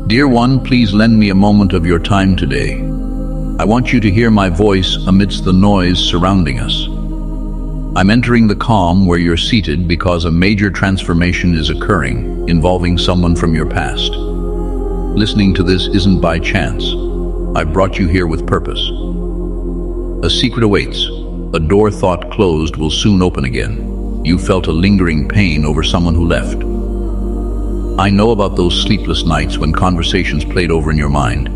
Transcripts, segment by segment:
Dear one, please lend me a moment of your time today. I want you to hear my voice amidst the noise surrounding us. I'm entering the calm where you're seated because a major transformation is occurring, involving someone from your past. Listening to this isn't by chance. I brought you here with purpose. A secret awaits. A door thought closed will soon open again. You felt a lingering pain over someone who left. I know about those sleepless nights when conversations played over in your mind.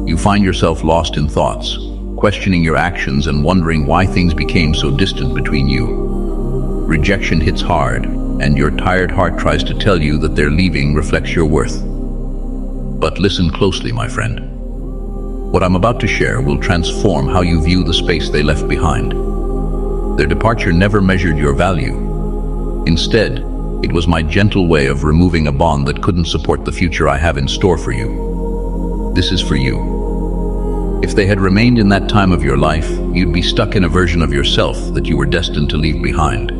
You find yourself lost in thoughts, questioning your actions and wondering why things became so distant between you. Rejection hits hard, and your tired heart tries to tell you that their leaving reflects your worth. But listen closely, my friend. What I'm about to share will transform how you view the space they left behind. Their departure never measured your value. Instead, it was my gentle way of removing a bond that couldn't support the future I have in store for you. This is for you. If they had remained in that time of your life, you'd be stuck in a version of yourself that you were destined to leave behind.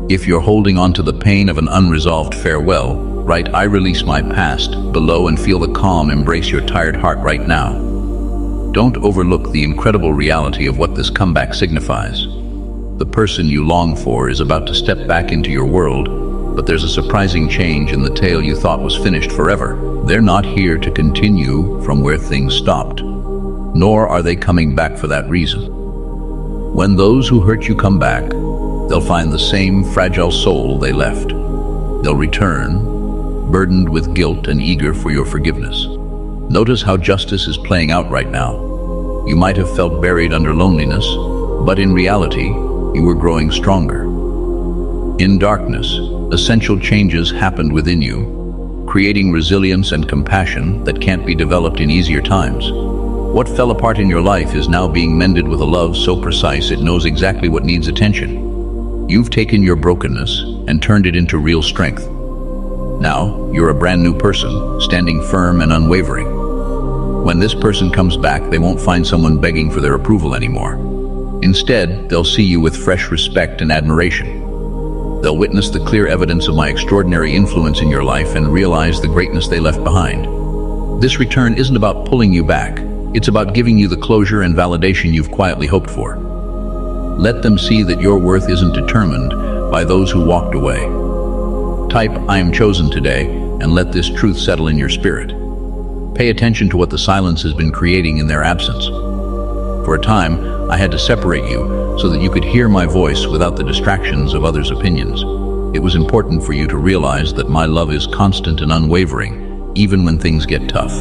If you're holding on to the pain of an unresolved farewell, write "I release my past" below and feel the calm embrace your tired heart right now. Don't overlook the incredible reality of what this comeback signifies. The person you long for is about to step back into your world, but there's a surprising change in the tale you thought was finished forever. They're not here to continue from where things stopped, nor are they coming back for that reason. When those who hurt you come back, they'll find the same fragile soul they left. They'll return, burdened with guilt and eager for your forgiveness. Notice how justice is playing out right now. You might have felt buried under loneliness, but in reality, you were growing stronger. In darkness, essential changes happened within you, creating resilience and compassion that can't be developed in easier times. What fell apart in your life is now being mended with a love so precise it knows exactly what needs attention. You've taken your brokenness and turned it into real strength. Now, you're a brand new person, standing firm and unwavering. When this person comes back, they won't find someone begging for their approval anymore. Instead, they'll see you with fresh respect and admiration. They'll witness the clear evidence of my extraordinary influence in your life and realize the greatness they left behind. This return isn't about pulling you back. It's about giving you the closure and validation you've quietly hoped for. Let them see that your worth isn't determined by those who walked away. Type "I am chosen" today and let this truth settle in your spirit. Pay attention to what the silence has been creating in their absence. For a time, I had to separate you so that you could hear my voice without the distractions of others' opinions. It was important for you to realize that my love is constant and unwavering, even when things get tough.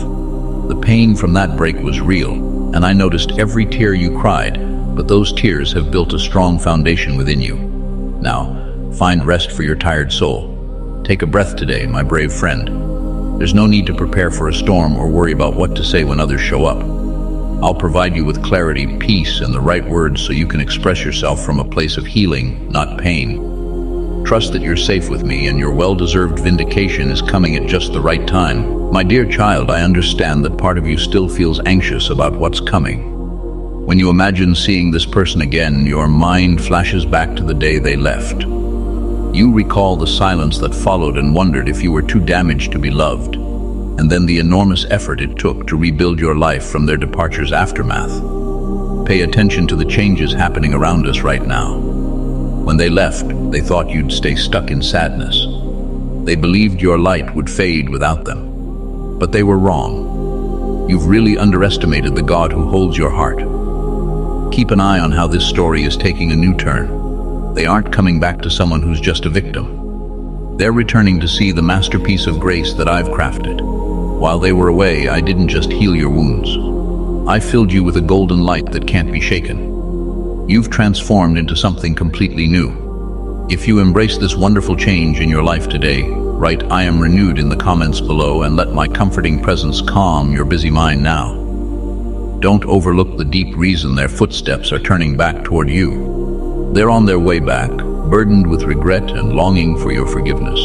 The pain from that break was real, and I noticed every tear you cried, but those tears have built a strong foundation within you. Now, find rest for your tired soul. Take a breath today, my brave friend. There's no need to prepare for a storm or worry about what to say when others show up. I'll provide you with clarity, peace, and the right words so you can express yourself from a place of healing, not pain. Trust that you're safe with me and your well-deserved vindication is coming at just the right time. My dear child, I understand that part of you still feels anxious about what's coming. When you imagine seeing this person again, your mind flashes back to the day they left. You recall the silence that followed and wondered if you were too damaged to be loved, and then the enormous effort it took to rebuild your life from their departure's aftermath. Pay attention to the changes happening around us right now. When they left, they thought you'd stay stuck in sadness. They believed your light would fade without them. But they were wrong. You've really underestimated the God who holds your heart. Keep an eye on how this story is taking a new turn. They aren't coming back to someone who's just a victim. They're returning to see the masterpiece of grace that I've crafted. While they were away, I didn't just heal your wounds. I filled you with a golden light that can't be shaken. You've transformed into something completely new. If you embrace this wonderful change in your life today, write "I am renewed" in the comments below and let my comforting presence calm your busy mind now. Don't overlook the deep reason their footsteps are turning back toward you. They're on their way back, burdened with regret and longing for your forgiveness.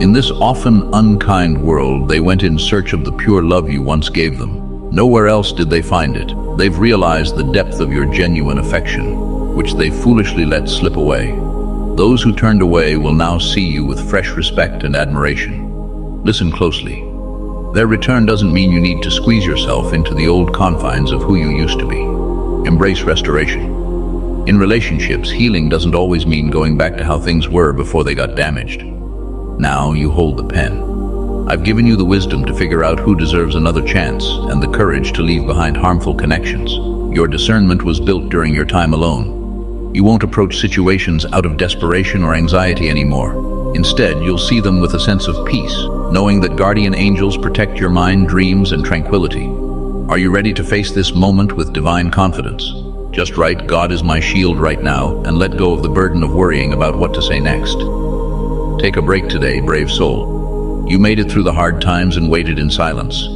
In this often unkind world, they went in search of the pure love you once gave them. Nowhere else did they find it. They've realized the depth of your genuine affection, which they foolishly let slip away. Those who turned away will now see you with fresh respect and admiration. Listen closely. Their return doesn't mean you need to squeeze yourself into the old confines of who you used to be. Embrace restoration. In relationships, healing doesn't always mean going back to how things were before they got damaged. Now you hold the pen. I've given you the wisdom to figure out who deserves another chance and the courage to leave behind harmful connections. Your discernment was built during your time alone. You won't approach situations out of desperation or anxiety anymore. Instead, you'll see them with a sense of peace, knowing that guardian angels protect your mind, dreams, and tranquility. Are you ready to face this moment with divine confidence? Just write, "God is my shield right now," and let go of the burden of worrying about what to say next. Take a break today, brave soul. You made it through the hard times and waited in silence.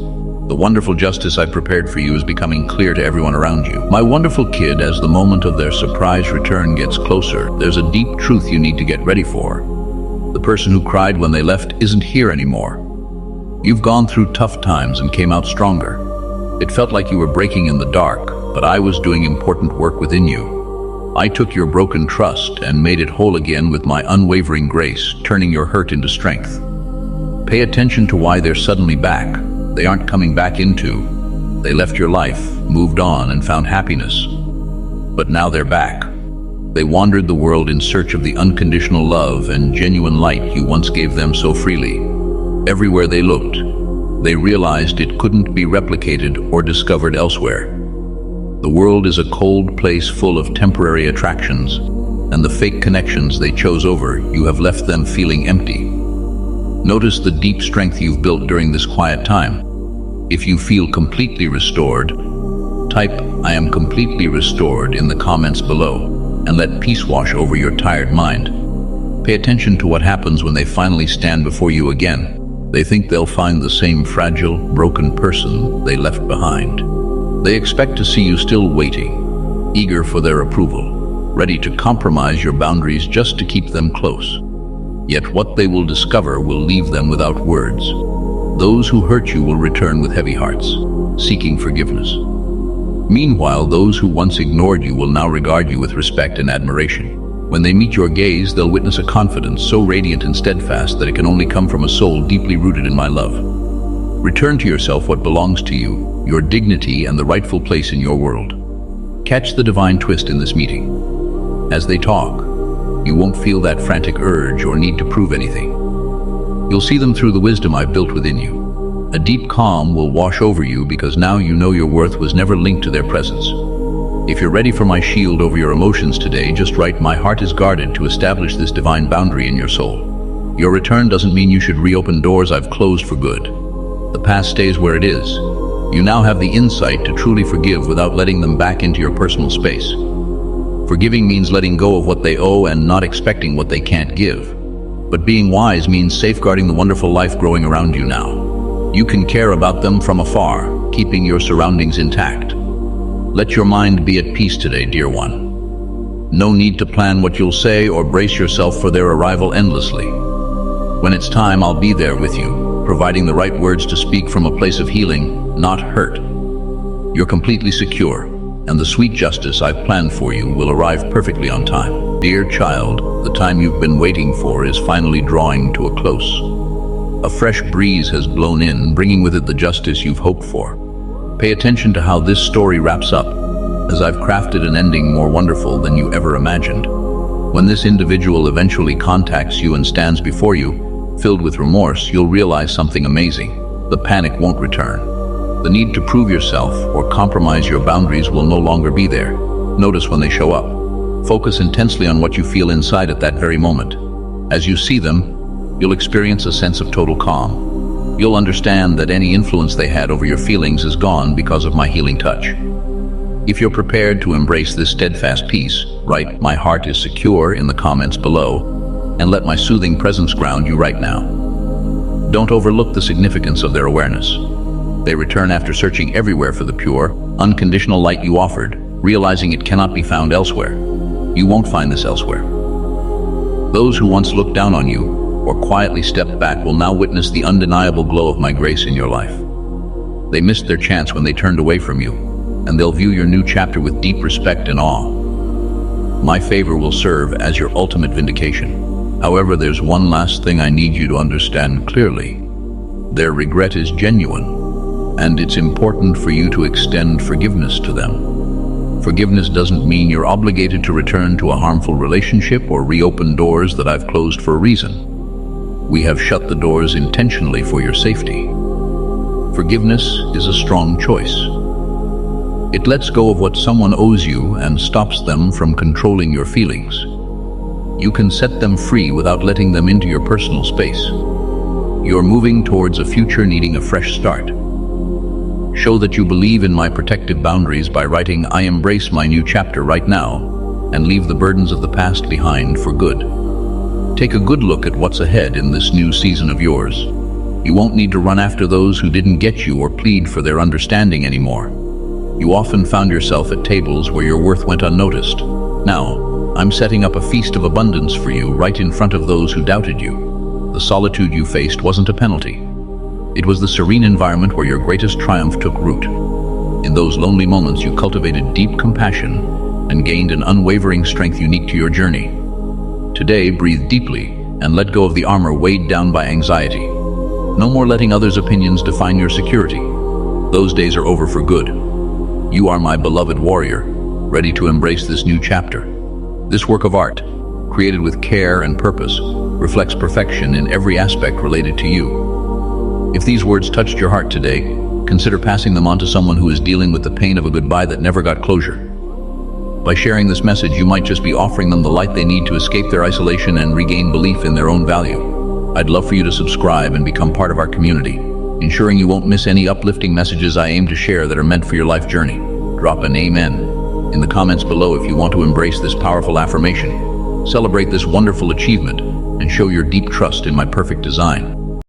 The wonderful justice I've prepared for you is becoming clear to everyone around you. My wonderful kid, as the moment of their surprise return gets closer, there's a deep truth you need to get ready for. The person who cried when they left isn't here anymore. You've gone through tough times and came out stronger. It felt like you were breaking in the dark, but I was doing important work within you. I took your broken trust and made it whole again with my unwavering grace, turning your hurt into strength. Pay attention to why they're suddenly back. They aren't coming back into. They left your life, moved on, and found happiness. But now they're back. They wandered the world in search of the unconditional love and genuine light you once gave them so freely. Everywhere they looked, they realized it couldn't be replicated or discovered elsewhere. The world is a cold place full of temporary attractions, and the fake connections they chose over, you have left them feeling empty. Notice the deep strength you've built during this quiet time. If you feel completely restored, type "I am completely restored" in the comments below, and let peace wash over your tired mind. Pay attention to what happens when they finally stand before you again. They think they'll find the same fragile, broken person they left behind. They expect to see you still waiting, eager for their approval, ready to compromise your boundaries just to keep them close. Yet what they will discover will leave them without words. Those who hurt you will return with heavy hearts, seeking forgiveness. Meanwhile, those who once ignored you will now regard you with respect and admiration. When they meet your gaze, they'll witness a confidence so radiant and steadfast that it can only come from a soul deeply rooted in my love. Return to yourself what belongs to you, your dignity and the rightful place in your world. Catch the divine twist in this meeting. As they talk, you won't feel that frantic urge or need to prove anything. You'll see them through the wisdom I've built within you. A deep calm will wash over you because now you know your worth was never linked to their presence. If you're ready for my shield over your emotions today, just write, "My heart is guarded," to establish this divine boundary in your soul. Your return doesn't mean you should reopen doors I've closed for good. The past stays where it is. You now have the insight to truly forgive without letting them back into your personal space. Forgiving means letting go of what they owe and not expecting what they can't give. But being wise means safeguarding the wonderful life growing around you now. You can care about them from afar, keeping your surroundings intact. Let your mind be at peace today, dear one. No need to plan what you'll say or brace yourself for their arrival endlessly. When it's time, I'll be there with you, providing the right words to speak from a place of healing, not hurt. You're completely secure, and the sweet justice I've planned for you will arrive perfectly on time. Dear child, the time you've been waiting for is finally drawing to a close. A fresh breeze has blown in, bringing with it the justice you've hoped for. Pay attention to how this story wraps up, as I've crafted an ending more wonderful than you ever imagined. When this individual eventually contacts you and stands before you, filled with remorse, you'll realize something amazing. The panic won't return. The need to prove yourself or compromise your boundaries will no longer be there. Notice when they show up. Focus intensely on what you feel inside at that very moment. As you see them, you'll experience a sense of total calm. You'll understand that any influence they had over your feelings is gone because of my healing touch. If you're prepared to embrace this steadfast peace, write "My heart is secure" in the comments below, and let my soothing presence ground you right now. Don't overlook the significance of their awareness. They return after searching everywhere for the pure, unconditional light you offered, realizing it cannot be found elsewhere. You won't find this elsewhere. Those who once looked down on you or quietly stepped back will now witness the undeniable glow of my grace in your life. They missed their chance when they turned away from you, and they'll view your new chapter with deep respect and awe. My favor will serve as your ultimate vindication. However, there's one last thing I need you to understand clearly. Their regret is genuine, and it's important for you to extend forgiveness to them. Forgiveness doesn't mean you're obligated to return to a harmful relationship or reopen doors that I've closed for a reason. We have shut the doors intentionally for your safety. Forgiveness is a strong choice. It lets go of what someone owes you and stops them from controlling your feelings. You can set them free without letting them into your personal space. You're moving towards a future needing a fresh start. Show that you believe in my protective boundaries by writing, "I embrace my new chapter right now," and leave the burdens of the past behind for good. Take a good look at what's ahead in this new season of yours. You won't need to run after those who didn't get you or plead for their understanding anymore. You often found yourself at tables where your worth went unnoticed. Now, I'm setting up a feast of abundance for you right in front of those who doubted you. The solitude you faced wasn't a penalty. It was the serene environment where your greatest triumph took root. In those lonely moments, you cultivated deep compassion and gained an unwavering strength unique to your journey. Today, breathe deeply and let go of the armor weighed down by anxiety. No more letting others' opinions define your security. Those days are over for good. You are my beloved warrior, ready to embrace this new chapter. This work of art, created with care and purpose, reflects perfection in every aspect related to you. If these words touched your heart today, consider passing them on to someone who is dealing with the pain of a goodbye that never got closure. By sharing this message, you might just be offering them the light they need to escape their isolation and regain belief in their own value. I'd love for you to subscribe and become part of our community, ensuring you won't miss any uplifting messages I aim to share that are meant for your life journey. Drop an amen in the comments below if you want to embrace this powerful affirmation. Celebrate this wonderful achievement and show your deep trust in my perfect design.